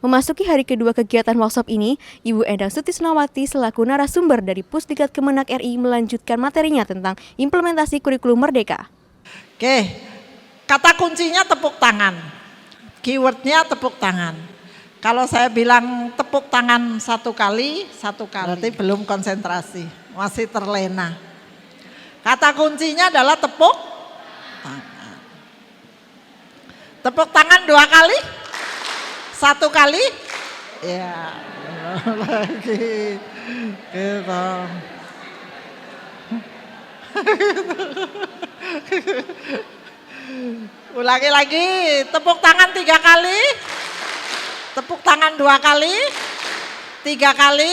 Memasuki hari kedua kegiatan workshop ini, Ibu Endang Sutisnawati selaku narasumber dari Pusdiklat Kemenak RI melanjutkan materinya tentang implementasi kurikulum Merdeka. Oke, kata kuncinya tepuk tangan, keywordnya tepuk tangan. Kalau saya bilang tepuk tangan satu kali, berarti belum konsentrasi, masih terlena. Kata kuncinya adalah tepuk tangan. Tepuk tangan 2 kali, 1 kali, ya lagi gitu. Ulangi lagi, tepuk tangan 3 kali, tepuk tangan 2 kali, 3 kali.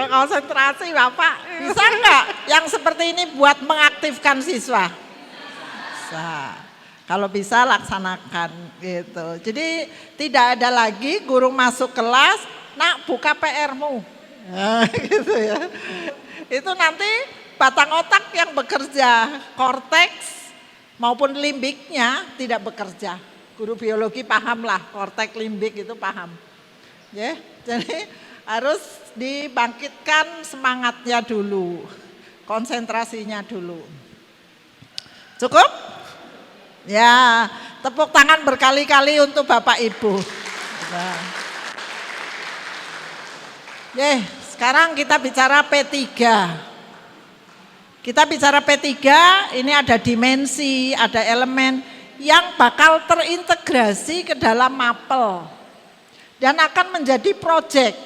Konsentrasi Bapak, bisa enggak yang seperti ini buat mengaktifkan siswa? Bisa. Kalau bisa laksanakan gitu. Jadi tidak ada lagi guru masuk kelas, nak buka PR-mu. Nah, gitu ya. Itu nanti batang otak yang bekerja, korteks maupun limbiknya tidak bekerja. Guru biologi pahamlah, korteks limbik itu paham. Ya, jadi harus dibangkitkan semangatnya dulu, konsentrasinya dulu. Cukup? Ya, tepuk tangan berkali-kali untuk Bapak Ibu. Nah. Sekarang kita bicara P3. Kita bicara P3, ini ada dimensi, ada elemen yang bakal terintegrasi ke dalam mapel dan akan menjadi proyek.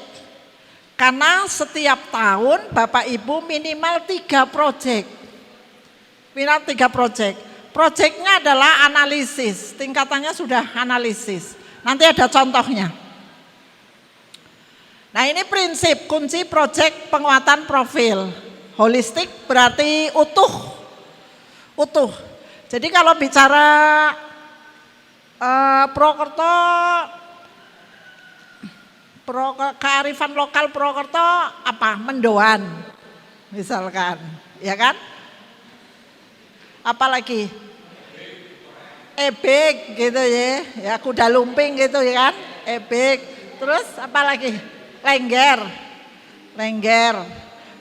Karena setiap tahun Bapak Ibu minimal 3 proyek. Minimal 3 proyek. Proyeknya adalah analisis, tingkatannya sudah analisis. Nanti ada contohnya. Nah ini prinsip kunci proyek penguatan profil. Holistik berarti utuh. Utuh. Jadi kalau bicara Prokerto, kearifan lokal Prokerto apa? Mendoan misalkan, ya kan? Apalagi ebek gitu ya kuda lumping gitu ya kan, ebek. Terus apalagi lengger.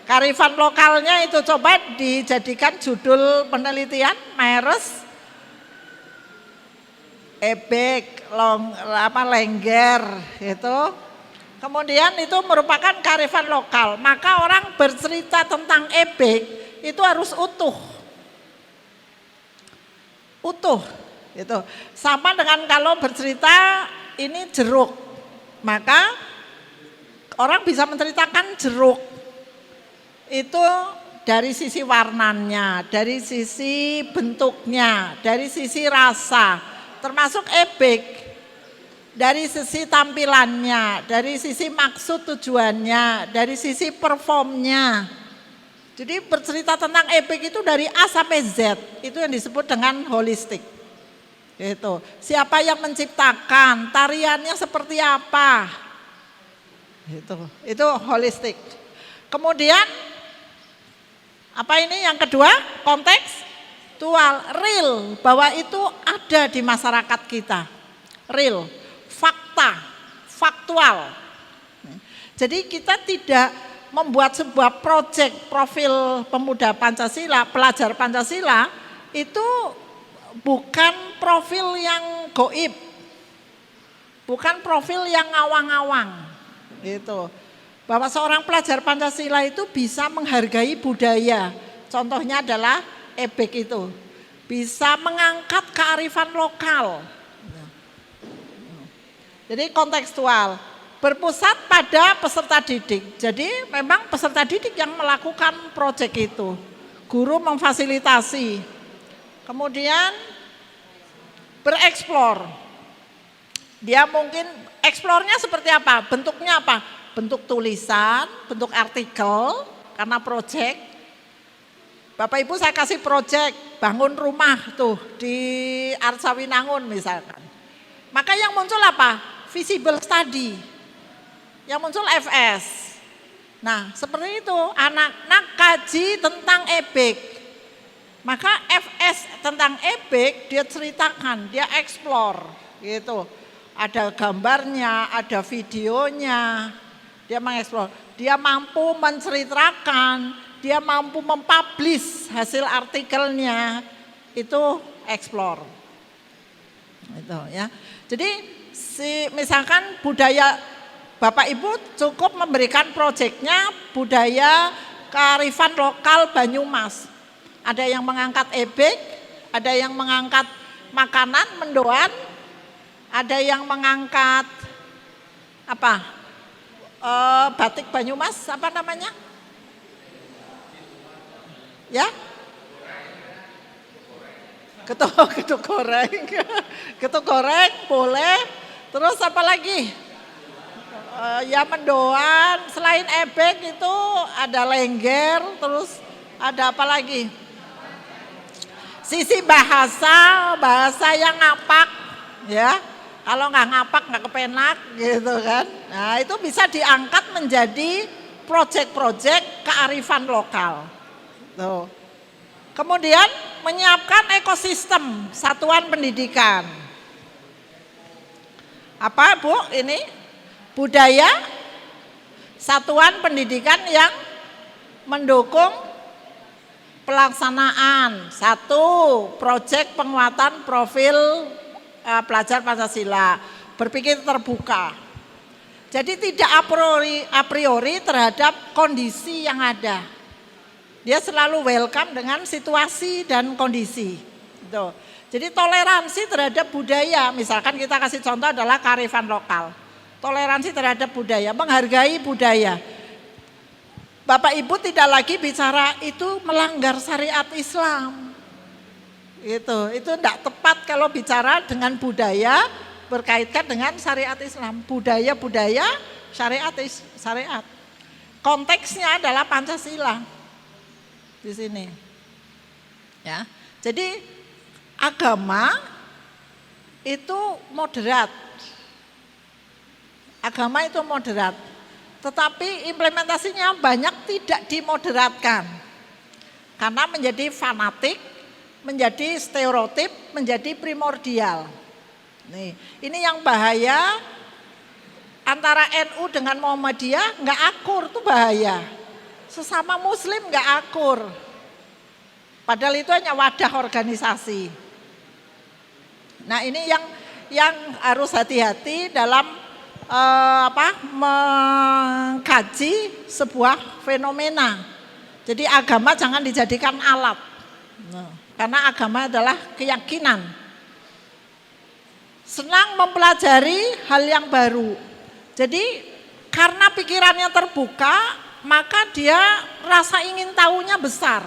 Kearifan lokalnya itu coba dijadikan judul penelitian, Meres, ebek, lengger itu. Kemudian itu merupakan kearifan lokal, maka orang bercerita tentang ebek itu harus utuh. Utuh gitu. Sama dengan kalau bercerita ini jeruk, maka orang bisa menceritakan jeruk itu dari sisi warnanya, dari sisi bentuknya, dari sisi rasa, termasuk ebek dari sisi tampilannya, dari sisi maksud tujuannya, dari sisi performnya. Jadi bercerita tentang ebek itu dari A sampai Z, itu yang disebut dengan holistik. Gitu. Siapa yang menciptakan, tariannya seperti apa. Gitu. Itu holistik. Kemudian apa ini yang kedua? Kontekstual, real, bahwa itu ada di masyarakat kita. Real, fakta, faktual. Jadi kita tidak membuat sebuah proyek profil pemuda Pancasila, pelajar Pancasila itu bukan profil yang goib, bukan profil yang ngawang-ngawang, gitu. Bahwa seorang pelajar Pancasila itu bisa menghargai budaya, contohnya adalah ebek itu, bisa mengangkat kearifan lokal. Jadi kontekstual. Berpusat pada peserta didik. Jadi memang peserta didik yang melakukan proyek itu. Guru memfasilitasi. Kemudian bereksplor. Dia mungkin eksplornya seperti apa? Bentuknya apa? Bentuk tulisan, bentuk artikel, karena proyek. Bapak Ibu saya kasih proyek bangun rumah tuh di Arsawinangun misalkan. Maka yang muncul apa? Visible study. Yang muncul FS. Nah seperti itu, anak-anak kaji tentang ebek. Maka FS tentang EBIK dia ceritakan, dia explore gitu. Ada gambarnya, ada videonya, dia mengeksplor. Dia mampu menceritakan, dia mampu mempublish hasil artikelnya, itu explore. Itu ya. Jadi misalkan budaya Bapak Ibu cukup memberikan proyeknya budaya kearifan lokal Banyumas. Ada yang mengangkat EBIK, ada yang mengangkat makanan, mendoan, ada yang mengangkat apa? Batik Banyumas, apa namanya? Ya? Getuk goreng. Getuk goreng boleh. Terus apa lagi? Ya mendoan, selain EBIK itu ada lengger, terus ada apa lagi? Sisi bahasa yang ngapak, ya. Kalau nggak ngapak nggak kepenak gitu kan. Nah itu bisa diangkat menjadi proyek-proyek kearifan lokal. Tuh. Kemudian menyiapkan ekosistem satuan pendidikan. Apa Bu ini? Budaya satuan pendidikan yang mendukung pelaksanaan proyek penguatan profil pelajar Pancasila, berpikir terbuka. Jadi tidak a priori terhadap kondisi yang ada. Dia selalu welcome dengan situasi dan kondisi. Gitu. Jadi toleransi terhadap budaya, misalkan kita kasih contoh adalah kearifan lokal. Toleransi terhadap budaya, menghargai budaya. Bapak Ibu tidak lagi bicara itu melanggar syariat Islam. Itu tidak tepat kalau bicara dengan budaya berkaitan dengan syariat Islam. Budaya syariat. Konteksnya adalah Pancasila. Di sini. Ya. Jadi agama itu moderat. Agama itu moderat. Tetapi implementasinya banyak tidak dimoderatkan. Karena menjadi fanatik, menjadi stereotip, menjadi primordial. Nih, ini yang bahaya antara NU dengan Muhammadiyah nggak akur, itu bahaya. Sesama muslim nggak akur. Padahal itu hanya wadah organisasi. Nah, ini yang harus hati-hati dalam mengkaji sebuah fenomena. Jadi agama jangan dijadikan alat. Karena agama adalah keyakinan. Senang mempelajari hal yang baru. Jadi karena pikirannya terbuka, maka dia rasa ingin tahunya besar.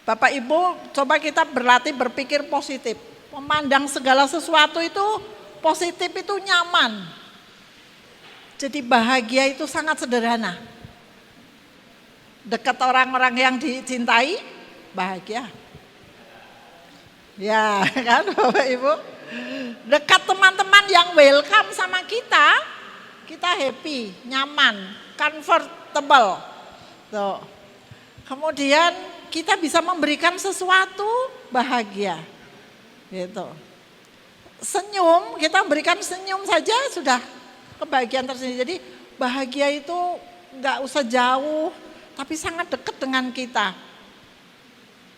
Bapak Ibu, coba kita berlatih berpikir positif. Memandang segala sesuatu itu positif, itu nyaman. Jadi bahagia itu sangat sederhana. Dekat orang-orang yang dicintai, bahagia. Ya kan Bapak Ibu. Dekat teman-teman yang welcome sama kita happy, nyaman, comfortable. Tuh. Kemudian kita bisa memberikan sesuatu, bahagia. Gitu. Senyum, kita berikan senyum saja sudah kebahagiaan tersendiri. Jadi bahagia itu nggak usah jauh, tapi sangat dekat dengan kita.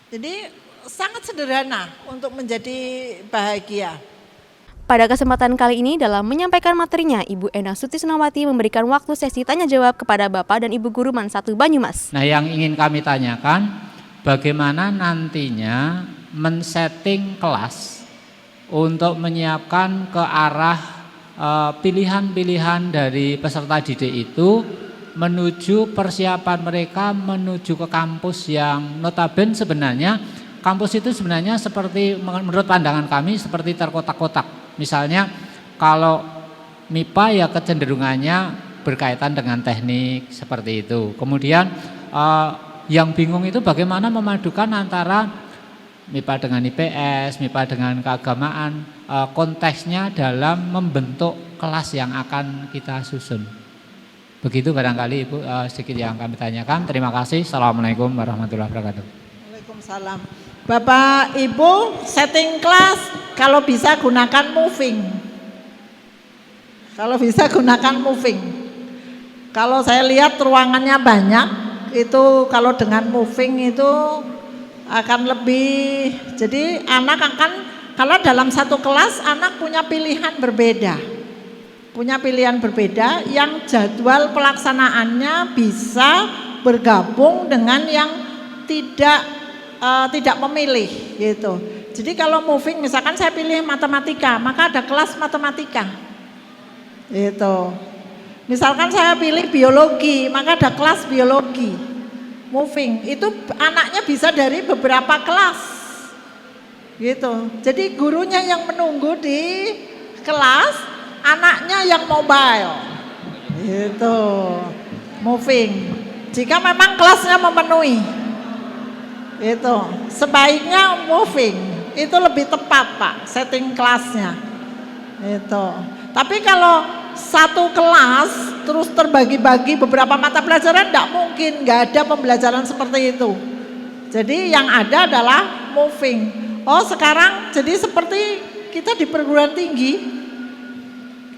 Jadi sangat sederhana untuk menjadi bahagia. Pada kesempatan kali ini dalam menyampaikan materinya, Ibu Endang Sutisnawati memberikan waktu sesi tanya jawab kepada Bapak dan Ibu Guru MAN 1 Banyumas. Nah, yang ingin kami tanyakan, bagaimana nantinya men-setting kelas untuk menyiapkan ke arah pilihan-pilihan dari peserta didik itu menuju persiapan mereka menuju ke kampus yang notabene sebenarnya kampus itu sebenarnya seperti menurut pandangan kami seperti terkotak-kotak. Misalnya kalau MIPA ya kecenderungannya berkaitan dengan teknik seperti itu. Kemudian yang bingung itu bagaimana memadukan antara MIPA dengan IPS, MIPA dengan keagamaan, konteksnya dalam membentuk kelas yang akan kita susun. Begitu barangkali Ibu sedikit yang kami tanyakan. Terima kasih. Assalamualaikum warahmatullahi wabarakatuh. Waalaikumsalam. Bapak Ibu setting kelas kalau bisa gunakan moving. Kalau bisa gunakan moving. Kalau saya lihat ruangannya banyak, itu kalau dengan moving itu akan lebih, jadi anak akan, kalau dalam satu kelas anak punya pilihan berbeda. Punya pilihan berbeda yang jadwal pelaksanaannya bisa bergabung dengan yang tidak memilih gitu. Jadi kalau moving misalkan saya pilih matematika, maka ada kelas matematika. Gitu. Misalkan saya pilih biologi, maka ada kelas biologi. Moving itu anaknya bisa dari beberapa kelas. Gitu. Jadi gurunya yang menunggu di kelas, anaknya yang mobile, itu moving. Jika memang kelasnya memenuhi, itu sebaiknya moving. Itu lebih tepat Pak, setting kelasnya. Itu. Tapi kalau satu kelas terus terbagi-bagi beberapa mata pelajaran, tidak mungkin, nggak ada pembelajaran seperti itu. Jadi yang ada adalah moving. Oh sekarang jadi seperti kita di perguruan tinggi.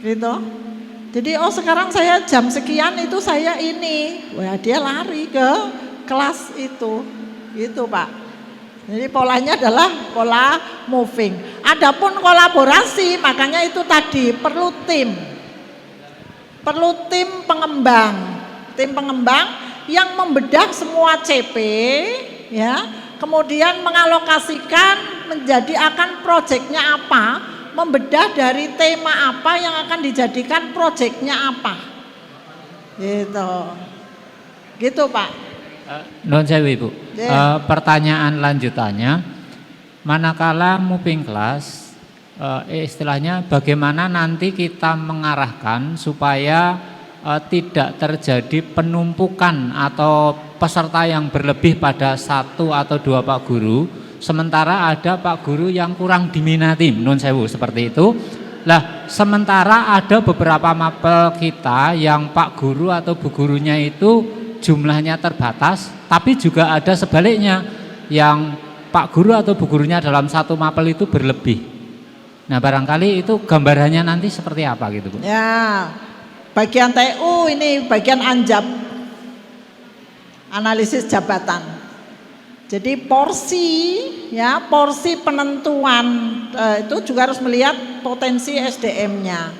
Gitu. Jadi oh sekarang saya jam sekian itu saya ini, wah dia lari ke kelas itu, gitu Pak. Jadi polanya adalah pola moving. Adapun kolaborasi, makanya itu tadi perlu tim pengembang yang membedah semua CP, ya, kemudian mengalokasikan menjadi akan proyeknya apa. Membedah dari tema apa yang akan dijadikan proyeknya apa, gitu Pak. Nuwun sewu Ibu. Pertanyaan lanjutannya, manakala moving class, istilahnya bagaimana nanti kita mengarahkan supaya tidak terjadi penumpukan atau peserta yang berlebih pada satu atau dua Pak Guru. Sementara ada Pak Guru yang kurang diminati, nun sewu seperti itu. Lah, sementara ada beberapa mapel kita yang Pak Guru atau Bu Gurunya itu jumlahnya terbatas, tapi juga ada sebaliknya yang Pak Guru atau Bu Gurunya dalam satu mapel itu berlebih. Nah, barangkali itu gambarannya nanti seperti apa gitu Bu? Ya, bagian TU ini bagian anjab, analisis jabatan. Jadi porsi penentuan itu juga harus melihat potensi SDM-nya.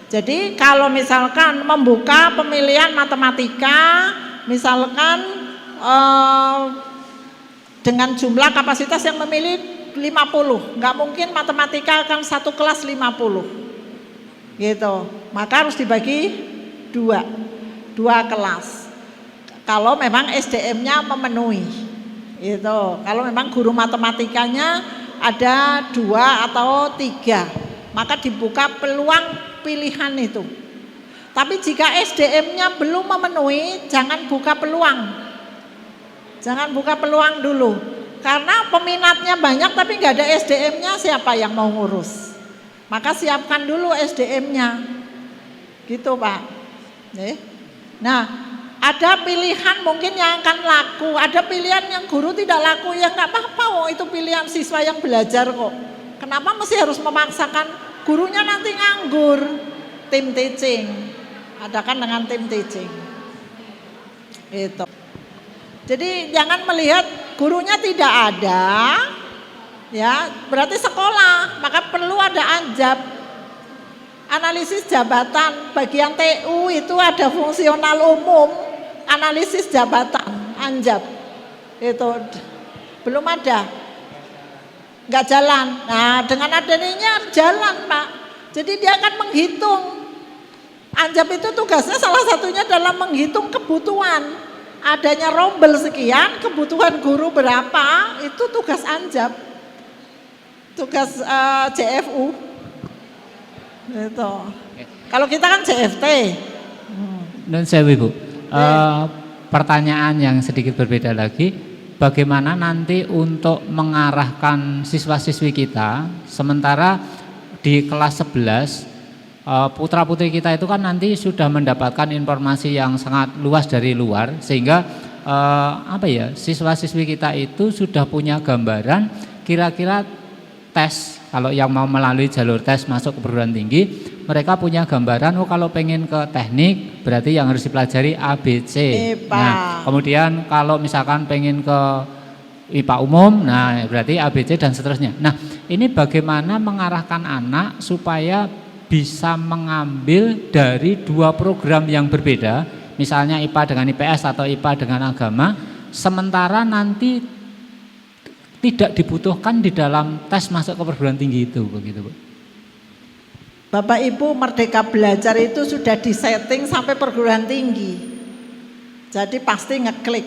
Jadi kalau misalkan membuka pemilihan matematika, misalkan dengan jumlah kapasitas yang memilih 50, nggak mungkin matematika akan satu kelas 50, gitu. Maka harus dibagi dua kelas. Kalau memang SDM-nya memenuhi. Itu kalau memang guru matematikanya ada 2 atau 3, maka dibuka peluang pilihan itu. Tapi jika SDM-nya belum memenuhi, jangan buka peluang dulu, karena peminatnya banyak tapi nggak ada SDM-nya, siapa yang mau ngurus? Maka siapkan dulu SDM-nya, gitu Pak. Nah, ada pilihan mungkin yang akan laku, ada pilihan yang guru tidak laku, ya nggak apa-apa, itu pilihan siswa yang belajar kok. Kenapa mesti harus memaksakan gurunya nanti nganggur? Tim teaching, adakan dengan tim teaching. Itu. Jadi jangan melihat gurunya tidak ada, ya berarti sekolah, maka perlu ada anjab. Analisis jabatan bagian TU itu ada fungsional umum, analisis jabatan, anjab. Itu belum ada. Enggak jalan. Nah, dengan adanya jalan, Pak. Jadi dia akan menghitung. Anjab itu tugasnya salah satunya dalam menghitung kebutuhan. Adanya rombel sekian, kebutuhan guru berapa, itu tugas anjab. Tugas CFU. Itu. Kalau kita kan CFT. Dan saya Ibu, pertanyaan yang sedikit berbeda lagi, bagaimana nanti untuk mengarahkan siswa-siswi kita, sementara di kelas 11 putra-putri kita itu kan nanti sudah mendapatkan informasi yang sangat luas dari luar, sehingga siswa-siswi kita itu sudah punya gambaran kira-kira tes, kalau yang mau melalui jalur tes masuk ke perguruan tinggi, mereka punya gambaran, kalau pengen ke teknik berarti yang harus dipelajari ABC. Nah, kemudian kalau misalkan pengen ke IPA umum, nah berarti ABC dan seterusnya. Nah, ini bagaimana mengarahkan anak supaya bisa mengambil dari dua program yang berbeda, misalnya IPA dengan IPS atau IPA dengan agama, sementara nanti tidak dibutuhkan di dalam tes masuk ke perguruan tinggi itu, begitu Bu. Bapak Ibu, Merdeka Belajar itu sudah disetting sampai perguruan tinggi. Jadi pasti ngeklik.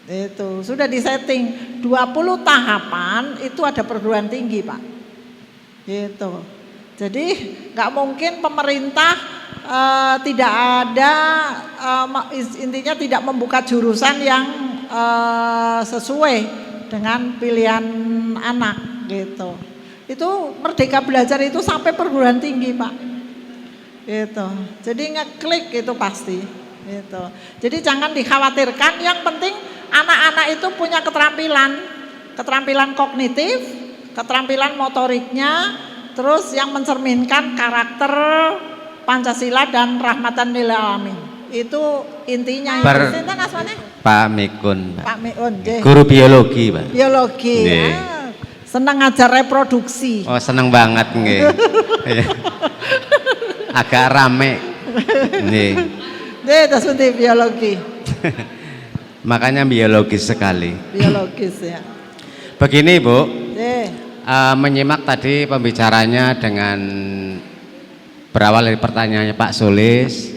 Itu sudah disetting 20 tahapan itu ada perguruan tinggi, Pak. Gitu. Jadi nggak mungkin pemerintah tidak ada intinya tidak membuka jurusan yang sesuai dengan pilihan anak gitu. Itu Merdeka Belajar itu sampai perguruan tinggi, Pak. Gitu. Jadi ngeklik itu pasti. Gitu. Jadi jangan dikhawatirkan, yang penting anak-anak itu punya keterampilan kognitif, keterampilan motoriknya, terus yang mencerminkan karakter Pancasila dan rahmatan lil alamin. Itu intinya. Pak Mikun, Pak. Pak Mikun, guru biologi, Pak. Biologi. Senang ngajar reproduksi. Oh, seneng banget nggih. Agak rame. Nggih. Terus biologi. Makanya biologis sekali. Biologis ya. Begini Bu, menyimak tadi pembicaranya dengan berawal dari pertanyaannya Pak Sulis,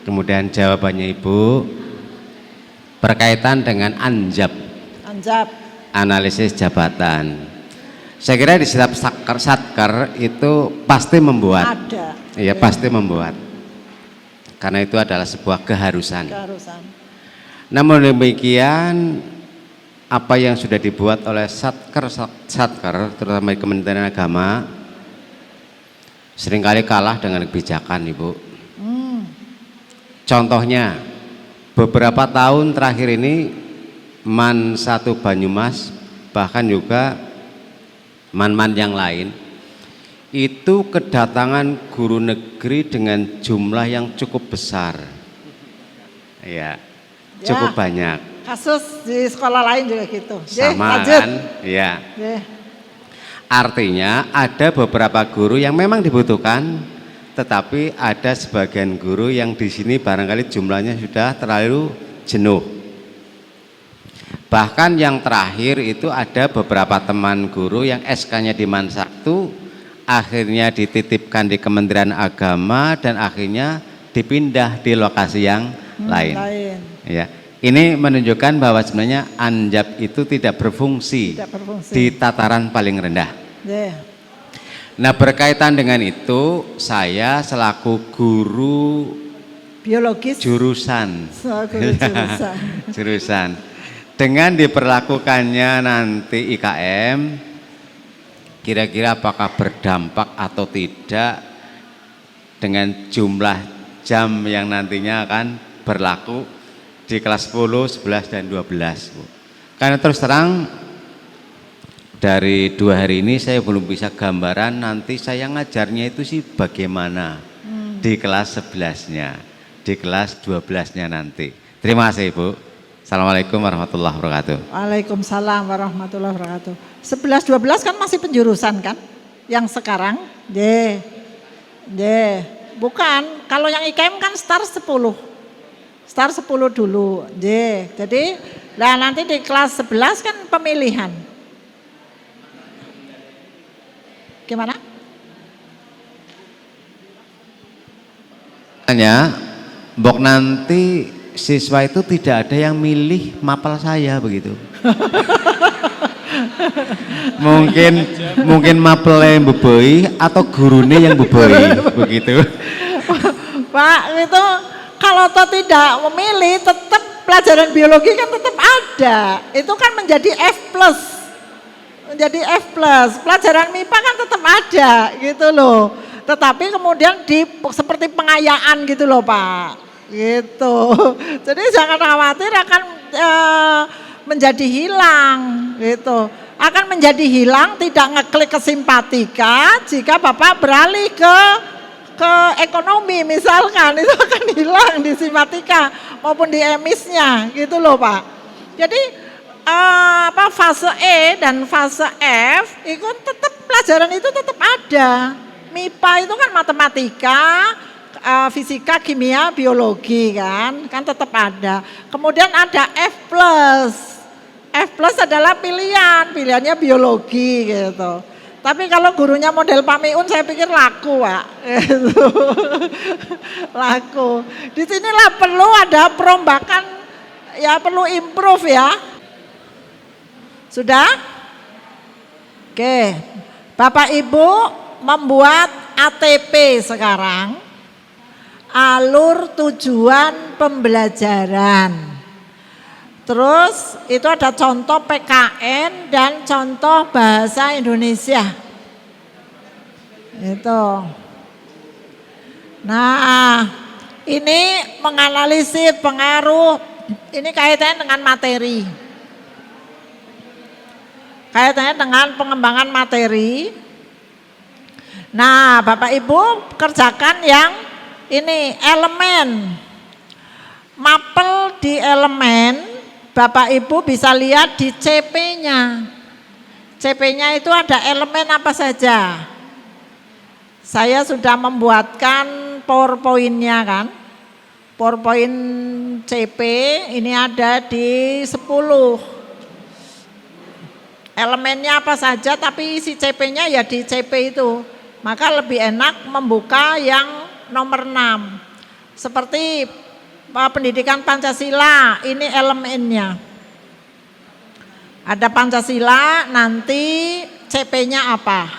kemudian jawabannya Ibu berkaitan dengan anjab, analisis jabatan. Saya kira di setiap satker itu pasti membuat, iya pasti membuat, karena itu adalah sebuah keharusan. Namun demikian, apa yang sudah dibuat oleh satker terutama di Kementerian Agama seringkali kalah dengan kebijakan, Ibu. Contohnya beberapa tahun terakhir ini MAN 1 Banyumas, bahkan juga MAN-MAN yang lain itu kedatangan guru negeri dengan jumlah yang cukup besar, ya, cukup banyak. Kasus di sekolah lain juga gitu. Sama kan, ya. Artinya ada beberapa guru yang memang dibutuhkan, tetapi ada sebagian guru yang di sini barangkali jumlahnya sudah terlalu jenuh. Bahkan yang terakhir itu ada beberapa teman guru yang SK-nya di MAN 1 akhirnya dititipkan di Kementerian Agama dan akhirnya dipindah di lokasi yang lain. Ya. Ini menunjukkan bahwa sebenarnya anjab itu tidak berfungsi di tataran paling rendah. Nah, berkaitan dengan itu, saya selaku guru biologis jurusan, dengan diperlakukannya nanti IKM, kira-kira apakah berdampak atau tidak dengan jumlah jam yang nantinya akan berlaku di kelas 10, 11, dan 12, Bu. Karena terus terang dari 2 hari ini saya belum bisa gambaran nanti saya ngajarnya itu sih bagaimana di kelas 11-nya, di kelas 12-nya nanti. Terima kasih, Bu. Assalamualaikum warahmatullahi wabarakatuh. Waalaikumsalam warahmatullahi wabarakatuh. 11, 12 kan masih penjurusan kan? Yang sekarang? Bukan, kalau yang IKM kan start 10 dulu. Jadi nanti di kelas 11 kan pemilihan. Gimana? Hanya Mbok nanti siswa itu tidak ada yang milih mapel saya begitu. mungkin mapelnya yang beboi atau gurune yang beboi begitu. Pak, itu kalau toh tidak memilih tetap pelajaran biologi kan tetap ada. Itu kan menjadi F+. Menjadi F+. Pelajaran MIPA kan tetap ada gitu loh. tetapi kemudian seperti pengayaan gitu loh Pak, gitu. Jadi jangan khawatir akan menjadi hilang, gitu. Akan menjadi hilang, tidak ngeklik ke simpatika jika Bapak beralih ke ekonomi misalkan, itu akan hilang di simpatika maupun di emisnya, gitu loh Pak. Jadi fase E dan fase F itu tetap pelajaran itu tetap ada. MIPA itu kan matematika, fisika, kimia, biologi kan tetap ada. Kemudian ada F+. F+ adalah pilihannya biologi gitu. Tapi kalau gurunya model Pak Miun saya pikir laku Pak. Gitu. Laku. Disinilah perlu ada perombakan, ya perlu improve ya. Sudah? Oke. Bapak Ibu membuat ATP sekarang. Alur tujuan pembelajaran. Terus itu ada contoh PKN dan contoh bahasa Indonesia. Itu. Nah, ini menganalisis pengaruh, ini kaitannya dengan materi. Kaitannya dengan pengembangan materi. Nah, Bapak Ibu kerjakan yang ini elemen. Mapel di elemen. Bapak Ibu bisa lihat di CP-nya. CP-nya itu ada elemen apa saja. Saya sudah membuatkan PowerPoint-nya kan. PowerPoint CP ini ada di 10. Elemennya apa saja tapi isi CP-nya ya di CP itu. Maka lebih enak membuka yang nomor 6. Seperti pendidikan Pancasila, ini elemennya. Ada Pancasila, nanti CP-nya apa?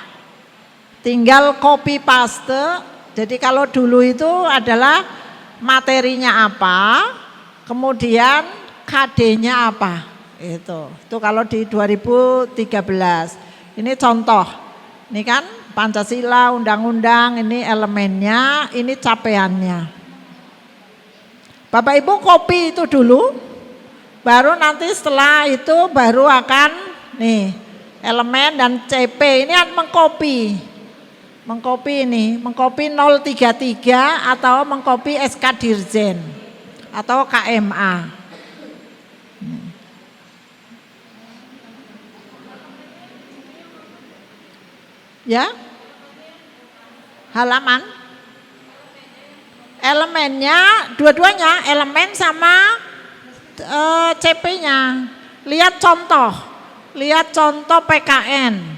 Tinggal copy paste. Jadi kalau dulu itu adalah materinya apa, kemudian KD-nya apa. Itu kalau di 2013. Ini contoh. Ini kan Pancasila, undang-undang, ini elemennya, ini capaiannya. Bapak Ibu copy itu dulu, baru nanti setelah itu baru akan nih elemen dan CP ini akan mengcopy ini, mengcopy 033 atau mengcopy SK Dirjen atau KMA. Ya, halaman. Elemennya, dua-duanya elemen sama CP-nya. Lihat contoh PKN.